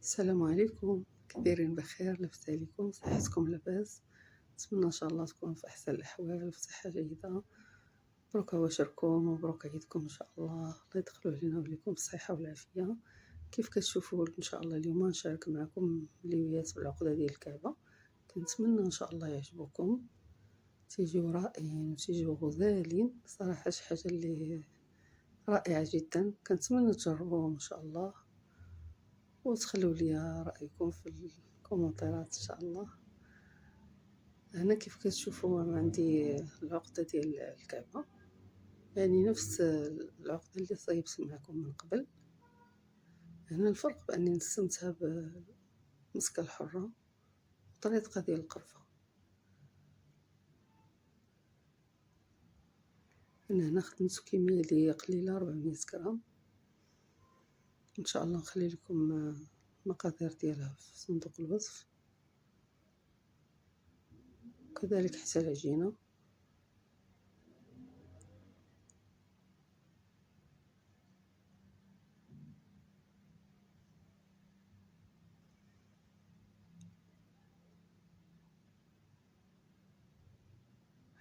السلام عليكم، كي دايرين بخير؟ لاباس عليكم؟ صحتكم لاباس؟ نتمنى ان شاء الله تكونوا في احسن الاحوال وفي صحه جيده. مبروك عواشركم ومبروك عيدكم ان شاء الله. الله يدخلوا علينا وليكم بالصحه والعافيه. كيف كتشوفوا ان شاء الله اليوم نشارك معكم مليويات بالعقده ديال الكعبه. كنتمنى ان شاء الله يعجبوكم، تيجيو رائعين وتيجيو غزالين صراحه، شي حاجه اللي رائعه جدا. كنتمنى تجربوهم ان شاء الله وتخلوا لي رأيكم في الكومنتات إن شاء الله. هنا كيف كتشوفوا عندي العقدة ديال الكعبة، يعني نفس العقدة اللي صايبت معكم من قبل. هنا الفرق بأني نسمتها بمسكة الحرة وطريقة ديال القرفة. هنا خدمت كمية اللي قليلة 400 غرام. إن شاء الله نخلي لكم المقادير ديالها في صندوق الوصف، وكذلك حتى العجينة.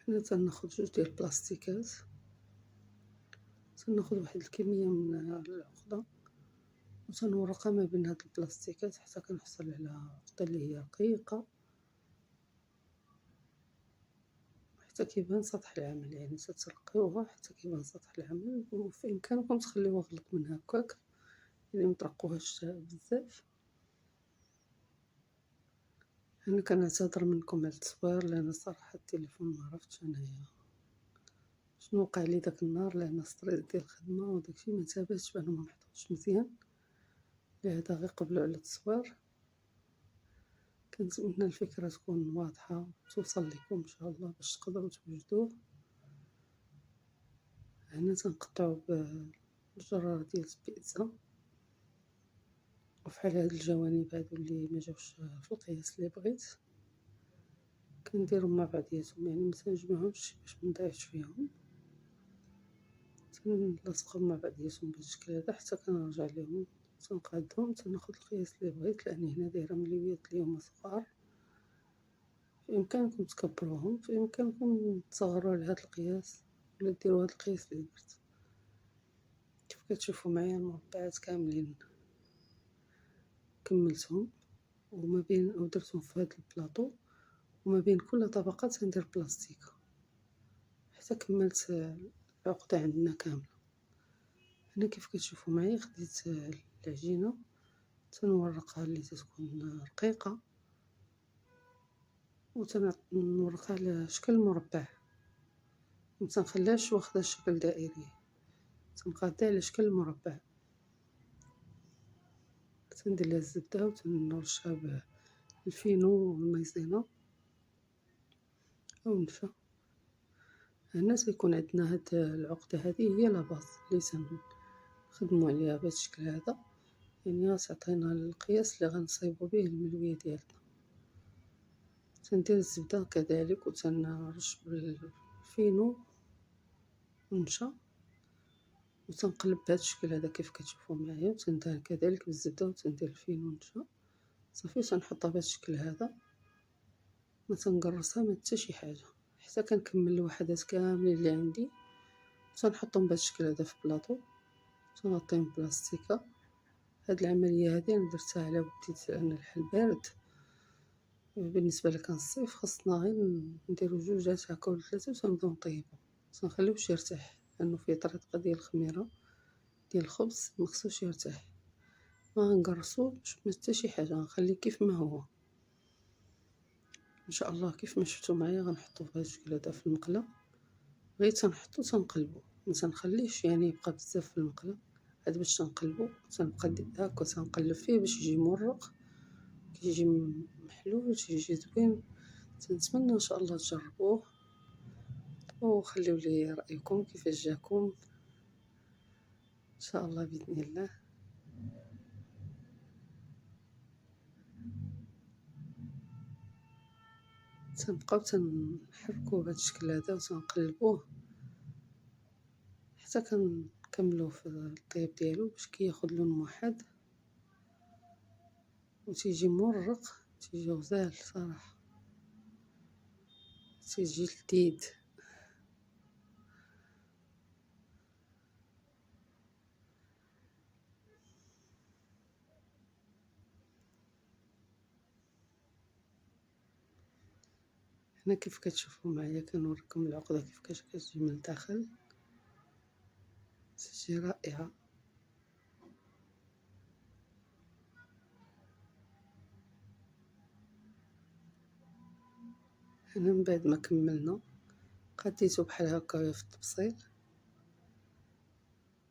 هنا تناخد 2 ديال البلاستيكات، تناخد واحد الكمية من العقدة وتنورقها ما بين هاد البلاستيكات حتى كنحصل على عقدة اللي هي رقيقة حتى كيبان سطح العمل، يعني تترقيوها حتى كيبان سطح العمل. وفي إمكانكم تخليوها غلق من هكاك، يعني مترقوهاش بزاف. أنا كنعتذر منكم على التصوير لأن الصراحة التليفون معرفتش أنايا شنو وقع لي داك النهار، لأن ستريس ديال الخدمة وداكشي متابعتش بأنه محطوطش مزيان، لهذا غير قبلوا على التصوير. كنتمنى الفكرة تكون واضحة وتوصل لكم إن شاء الله باش تقدروا توجدوه. هنا تنقطعو بالجرار ديال البيتزا، وفحال هاد الجوانب هادو اللي مجاوش في القياس اللي بغيت كنديرهم مع بعضياتهم، يعني متنجمعهمش باش منضيعش فيهم، تنلصقهم مع بعضياتهم بهاد الشكل هذا حتى كنرجع ليهم تنقادهم. تناخد القياس اللي بغيت لأني هنا دايرة مليويات اليوم صغار، في إمكانكم تكبروهم، في إمكانكم تصغروا على هاد القياس ولا ديروا هاد القياس اللي درت. كيف كتشوفوا معايا المربعات كاملين كملتهم، وما بين ودرتهم في هاد البلاطو، وما بين كل طبقة تندير بلاستيكة حتى كملت العقدة عندنا كاملة. هنا كيف كتشوفوا معايا خديت العجينة تنورقها اللي تكون رقيقة وتنورقها على شكل مربع، متنخليهاش واخدة شكل دائري، تنقادها على شكل مربع. تندير لها الزبدة وتنرشها بالفينو والمايزينا أو النشا. هنا تيكون عندنا هاد العقدة هذه هي لاباز اللي تنخدمو عليها بهذا الشكل هذا، يعني تعطينا القياس اللي غنصايبو به الملوية ديالنا. تندير الزبدة كذلك وتنرش بالفينو والنشا وتنقلب بهذا الشكل هذا كيف كتشوفوا معايا، وتندهن كذلك بالزبدة وتندير الفينو والنشا صافي. تنحطها بهذا الشكل هذا، ما تنقرصها ما حتى شي حاجة حتى كنكمل الوحدات كاملين اللي عندي، تنحطهم بهذا الشكل هذا في بلاطو تنغطيهم بلاستيكة. هاد العملية هادي أنا درتها على وديت لأن الحل بارد. بالنسبة لكان الصيف خاصنا غير نديرو جوجات هكا ولا 3 وتنبداو نطيبو، متنخليوش يرتاح لأنو فيه طريقة ديال الخميرة ديال الخبز مخصوش يرتاح. ما غنقرصوش ما حتى شي حاجة، غنخليه كيف ما هو ان شاء الله. كيف ما شفتوا معايا غنحطو في هذا الشكل هذا في المقله، غير تنحطو تنقلبو، ما تنخليش يعني يبقى بزاف في المقله. هاد باش تنقلبو تنبقى هاكا تنقلب فيه باش يجي مورق، كيجي محلول تيجي زوين. تنتمنى ان شاء الله تجربوه وخليو لي رايكم كيفاش جاكم ان شاء الله باذن الله. تنبقاو تنحركو بهذا الشكل هذا وتنقلبوه حتى كنكملوه في الطياب ديالو باش كياخد لون موحد. وتيجي مرق، تيجي غزال صراحة، تيجي لذيذ. هنا كيف كتشوفوا معايا كنوريكم العقدة كيفاش كتجي من الداخل، تجي رائعة. هنا من بعد ما كملنا قديتو بحال هكايا في التبصيل،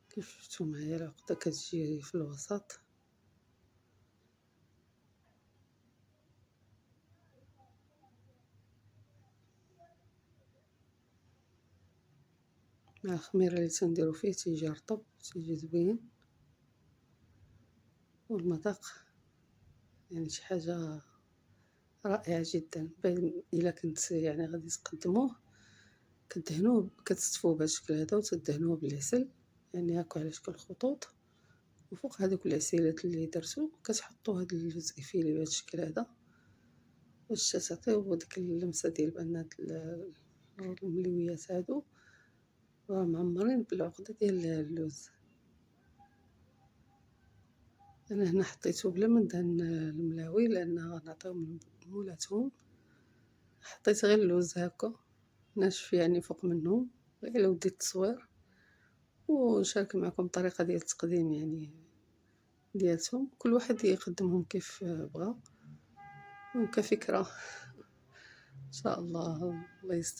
كيف شفتوا معايا العقدة كتجي في الوسط. مع الخميرة اللي تنديرو فيه تيجي رطب، تيجي زوين، والمذاق يعني شي حاجة رائعة جدا. إلا كنت يعني غادي تقدموه كدهنوه، كتستفوه بهذا الشكل هذا وتدهنوه بالعسل، يعني هاكو على شكل خطوط، وفوق هذوك العسيلات اللي درتو كتحطوا هاد الجزء فيلي بهذا الشكل هذا باش تعطيو ديك اللمسه ديال بان هاد الملويات هادو راه معمرين بالعقده ديال اللوز. انا هنا حطيته بلا ما ندهن الملاوي لان غنعطيهم مولاتهم، حطيت غير اللوز هكا ناشف يعني فوق منهم غير على ود التصوير، ونشارك معكم الطريقه ديال التقديم يعني ديالتهم، كل واحد يقدمهم كيف بغى وكفكره. ان شاء الله الله يستر.